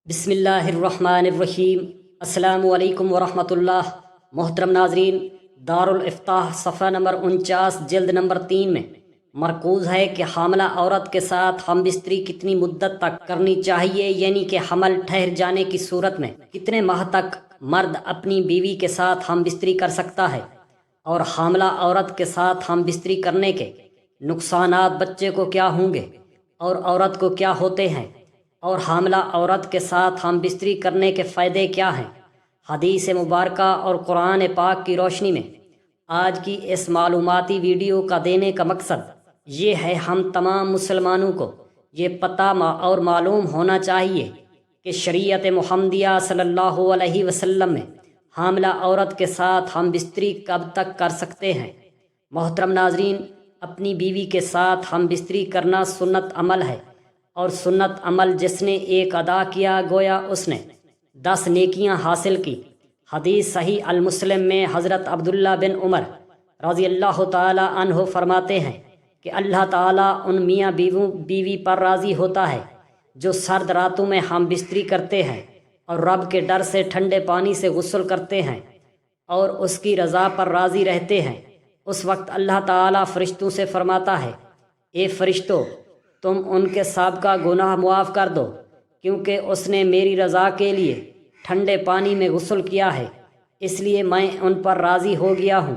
بسم اللہ الرحمن الرحیم۔ السلام علیکم ورحمۃ اللہ۔ محترم ناظرین، دارالفتاح صفحہ نمبر 49 جلد نمبر 3 میں مرکوز ہے کہ حاملہ عورت کے ساتھ ہم بستری کتنی مدت تک کرنی چاہیے، یعنی کہ حمل ٹھہر جانے کی صورت میں کتنے ماہ تک مرد اپنی بیوی کے ساتھ ہم بستری کر سکتا ہے، اور حاملہ عورت کے ساتھ ہم بستری کرنے کے نقصانات بچے کو کیا ہوں گے اور عورت کو کیا ہوتے ہیں، اور حاملہ عورت کے ساتھ ہم بستری کرنے کے فائدے کیا ہیں۔ حدیث مبارکہ اور قرآن پاک کی روشنی میں آج کی اس معلوماتی ویڈیو کا دینے کا مقصد یہ ہے، ہم تمام مسلمانوں کو یہ پتہ اور معلوم ہونا چاہیے کہ شریعت محمدیہ صلی اللہ علیہ وسلم میں حاملہ عورت کے ساتھ ہم بستری کب تک کر سکتے ہیں۔ محترم ناظرین، اپنی بیوی کے ساتھ ہم بستری کرنا سنت عمل ہے، اور سنت عمل جس نے ایک ادا کیا گویا اس نے 10 نیکیاں حاصل کی۔ حدیث صحیح المسلم میں حضرت عبداللہ بن عمر رضی اللہ تعالی عنہ فرماتے ہیں کہ اللہ تعالیٰ ان میاں بیوی پر راضی ہوتا ہے جو سرد راتوں میں ہم بستری کرتے ہیں اور رب کے ڈر سے ٹھنڈے پانی سے غسل کرتے ہیں اور اس کی رضا پر راضی رہتے ہیں۔ اس وقت اللہ تعالیٰ فرشتوں سے فرماتا ہے، اے فرشتوں، تم ان کے سابقہ گناہ معاف کر دو، کیونکہ اس نے میری رضا کے لیے ٹھنڈے پانی میں غسل کیا ہے، اس لیے میں ان پر راضی ہو گیا ہوں۔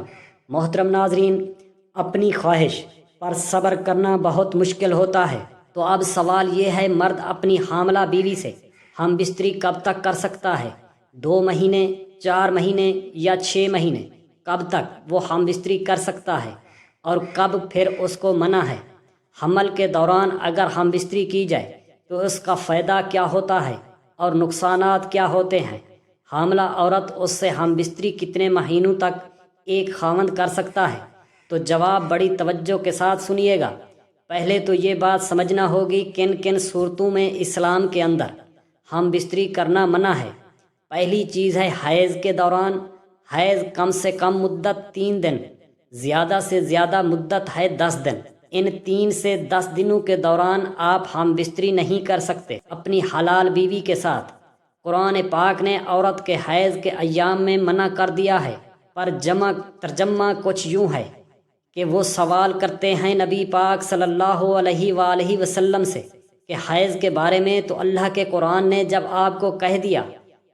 محترم ناظرین، اپنی خواہش پر صبر کرنا بہت مشکل ہوتا ہے، تو اب سوال یہ ہے، مرد اپنی حاملہ بیوی سے ہم بستری کب تک کر سکتا ہے؟ 2 مہینے، 4 مہینے یا 6 مہینے؟ کب تک وہ ہم بستری کر سکتا ہے، اور کب پھر اس کو منع ہے؟ حمل کے دوران اگر ہم بستری کی جائے تو اس کا فائدہ کیا ہوتا ہے اور نقصانات کیا ہوتے ہیں؟ حاملہ عورت اس سے ہم بستری کتنے مہینوں تک ایک خاوند کر سکتا ہے؟ تو جواب بڑی توجہ کے ساتھ سنیے گا۔ پہلے تو یہ بات سمجھنا ہوگی کن کن صورتوں میں اسلام کے اندر ہم بستری کرنا منع ہے۔ پہلی چیز ہے حیض کے دوران۔ حیض کم سے کم مدت 3 دن، زیادہ سے زیادہ مدت ہے 10 دن۔ ان 3 سے 10 دنوں کے دوران آپ ہم بستری نہیں کر سکتے اپنی حلال بیوی کے ساتھ۔ قرآن پاک نے عورت کے حیض کے ایام میں منع کر دیا ہے، پر ترجمہ کچھ یوں ہے کہ وہ سوال کرتے ہیں نبی پاک صلی اللہ علیہ وآلہ وسلم سے کہ حیض کے بارے میں، تو اللہ کے قرآن نے جب آپ کو کہہ دیا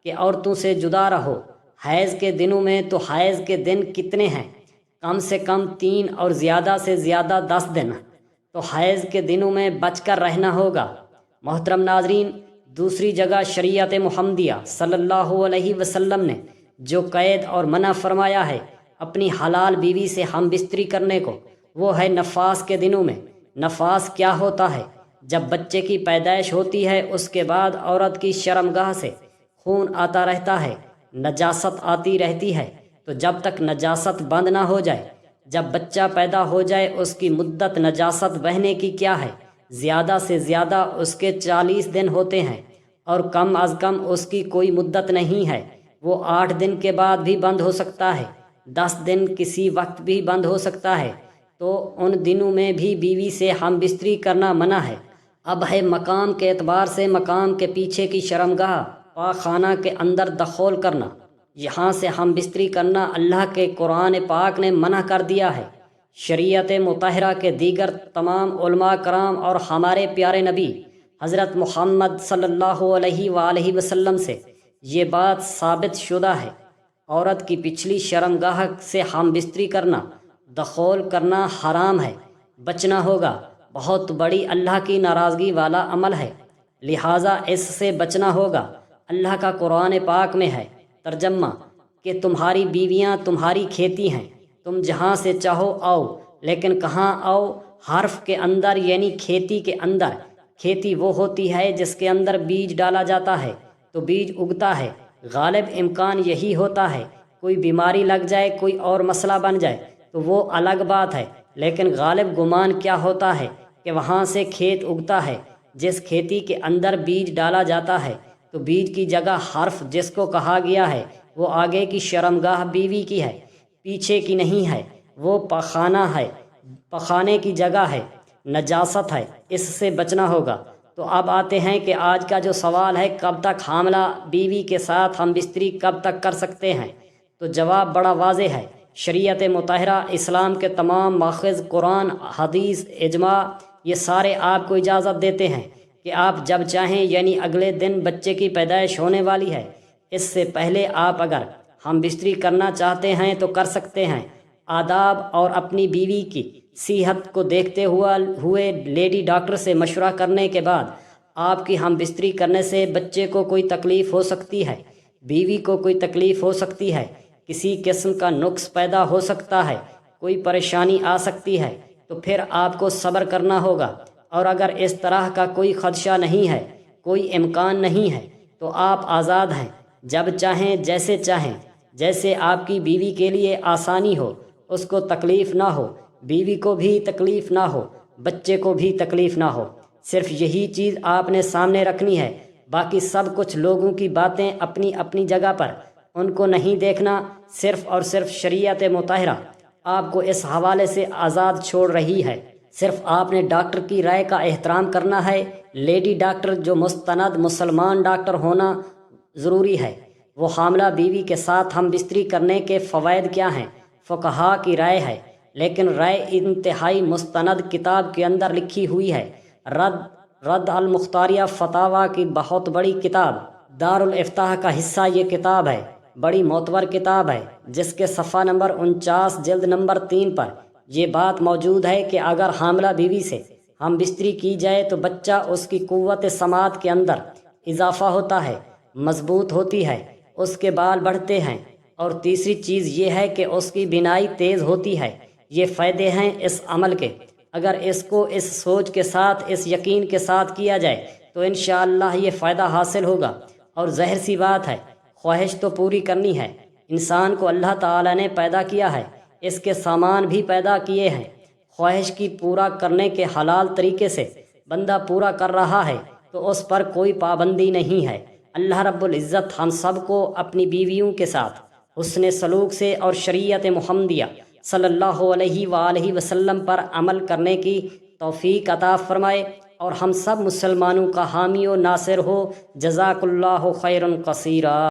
کہ عورتوں سے جدا رہو حیض کے دنوں میں، تو حیض کے دن کتنے ہیں؟ کم سے کم 3 اور زیادہ سے زیادہ 10 دن، تو حیض کے دنوں میں بچ کر رہنا ہوگا۔ محترم ناظرین، دوسری جگہ شریعت محمدیہ صلی اللہ علیہ وسلم نے جو قید اور منع فرمایا ہے اپنی حلال بیوی سے ہم بستری کرنے کو، وہ ہے نفاس کے دنوں میں۔ نفاس کیا ہوتا ہے؟ جب بچے کی پیدائش ہوتی ہے اس کے بعد عورت کی شرمگاہ سے خون آتا رہتا ہے، نجاست آتی رہتی ہے، تو جب تک نجاست بند نہ ہو جائے، جب بچہ پیدا ہو جائے، اس کی مدت نجاست بہنے کی کیا ہے؟ زیادہ سے زیادہ اس کے 40 دن ہوتے ہیں، اور کم از کم اس کی کوئی مدت نہیں ہے، وہ 8 دن کے بعد بھی بند ہو سکتا ہے، 10 دن کسی وقت بھی بند ہو سکتا ہے، تو ان دنوں میں بھی بیوی سے ہم بستری کرنا منع ہے۔ اب ہے مقام کے اعتبار سے مقام کے پیچھے کی شرمگاہ پاخانہ کے اندر دخول کرنا، یہاں سے ہم بستری کرنا اللہ کے قرآن پاک نے منع کر دیا ہے۔ شریعت مطہرہ کے دیگر تمام علماء کرام اور ہمارے پیارے نبی حضرت محمد صلی اللہ علیہ وآلہ وسلم سے یہ بات ثابت شدہ ہے، عورت کی پچھلی شرمگاہ سے ہم بستری کرنا، دخول کرنا حرام ہے، بچنا ہوگا، بہت بڑی اللہ کی ناراضگی والا عمل ہے، لہٰذا اس سے بچنا ہوگا۔ اللہ کا قرآن پاک میں ہے ترجمہ کہ تمہاری بیویاں تمہاری کھیتی ہیں، تم جہاں سے چاہو آؤ، لیکن کہاں آؤ؟ حرف کے اندر، یعنی کھیتی کے اندر۔ کھیتی وہ ہوتی ہے جس کے اندر بیج ڈالا جاتا ہے تو بیج اگتا ہے۔ غالب امکان یہی ہوتا ہے، کوئی بیماری لگ جائے، کوئی اور مسئلہ بن جائے تو وہ الگ بات ہے، لیکن غالب گمان کیا ہوتا ہے کہ وہاں سے کھیت اگتا ہے۔ جس کھیتی کے اندر بیج ڈالا جاتا ہے تو بیج کی جگہ حرف جس کو کہا گیا ہے وہ آگے کی شرمگاہ بیوی کی ہے، پیچھے کی نہیں ہے، وہ پخانہ ہے، پخانے کی جگہ ہے، نجاست ہے، اس سے بچنا ہوگا۔ تو اب آتے ہیں کہ آج کا جو سوال ہے، کب تک حاملہ بیوی کے ساتھ ہم بستری کب تک کر سکتے ہیں؟ تو جواب بڑا واضح ہے۔ شریعت مطہرہ، اسلام کے تمام ماخذ، قرآن، حدیث، اجماع، یہ سارے آپ کو اجازت دیتے ہیں کہ آپ جب چاہیں، یعنی اگلے دن بچے کی پیدائش ہونے والی ہے، اس سے پہلے آپ اگر ہم بستری کرنا چاہتے ہیں تو کر سکتے ہیں۔ آداب اور اپنی بیوی کی صحت کو دیکھتے ہوئے لیڈی ڈاکٹر سے مشورہ کرنے کے بعد آپ کی ہم بستری کرنے سے بچے کو کوئی تکلیف ہو سکتی ہے، بیوی کو کوئی تکلیف ہو سکتی ہے، کسی قسم کا نقص پیدا ہو سکتا ہے، کوئی پریشانی آ سکتی ہے، تو پھر آپ کو صبر کرنا ہوگا۔ اور اگر اس طرح کا کوئی خدشہ نہیں ہے، کوئی امکان نہیں ہے، تو آپ آزاد ہیں، جب چاہیں جیسے چاہیں، جیسے آپ کی بیوی کے لیے آسانی ہو، اس کو تکلیف نہ ہو، بیوی کو بھی تکلیف نہ ہو، بچے کو بھی تکلیف نہ ہو۔ صرف یہی چیز آپ نے سامنے رکھنی ہے، باقی سب کچھ لوگوں کی باتیں اپنی اپنی جگہ پر، ان کو نہیں دیکھنا۔ صرف اور صرف شریعت مطہرہ آپ کو اس حوالے سے آزاد چھوڑ رہی ہے۔ صرف آپ نے ڈاکٹر کی رائے کا احترام کرنا ہے۔ لیڈی ڈاکٹر جو مستند مسلمان ڈاکٹر ہونا ضروری ہے۔ وہ حاملہ بیوی کے ساتھ ہم بستری کرنے کے فوائد کیا ہیں، فقہا کی رائے ہے، لیکن رائے انتہائی مستند کتاب کے اندر لکھی ہوئی ہے۔ رد المختاریہ فتاویٰ کی بہت بڑی کتاب، دارالافتاء کا حصہ یہ کتاب ہے، بڑی معتبر کتاب ہے، جس کے صفحہ نمبر 49 جلد نمبر 3 پر یہ بات موجود ہے کہ اگر حاملہ بیوی سے ہم بستری کی جائے تو بچہ اس کی قوت سماعت کے اندر اضافہ ہوتا ہے، مضبوط ہوتی ہے، اس کے بال بڑھتے ہیں، اور تیسری چیز یہ ہے کہ اس کی بینائی تیز ہوتی ہے۔ یہ فائدے ہیں اس عمل کے۔ اگر اس کو اس سوچ کے ساتھ، اس یقین کے ساتھ کیا جائے تو انشاءاللہ یہ فائدہ حاصل ہوگا۔ اور ظاہر سی بات ہے، خواہش تو پوری کرنی ہے۔ انسان کو اللہ تعالیٰ نے پیدا کیا ہے، اس کے سامان بھی پیدا کیے ہیں۔ خواہش کی پورا کرنے کے حلال طریقے سے بندہ پورا کر رہا ہے تو اس پر کوئی پابندی نہیں ہے۔ اللہ رب العزت ہم سب کو اپنی بیویوں کے ساتھ حسن سلوک سے اور شریعت محمدیہ صلی اللہ علیہ وآلہ وسلم پر عمل کرنے کی توفیق عطا فرمائے، اور ہم سب مسلمانوں کا حامی و ناصر ہو۔ جزاک اللہ خیرا کثیرا۔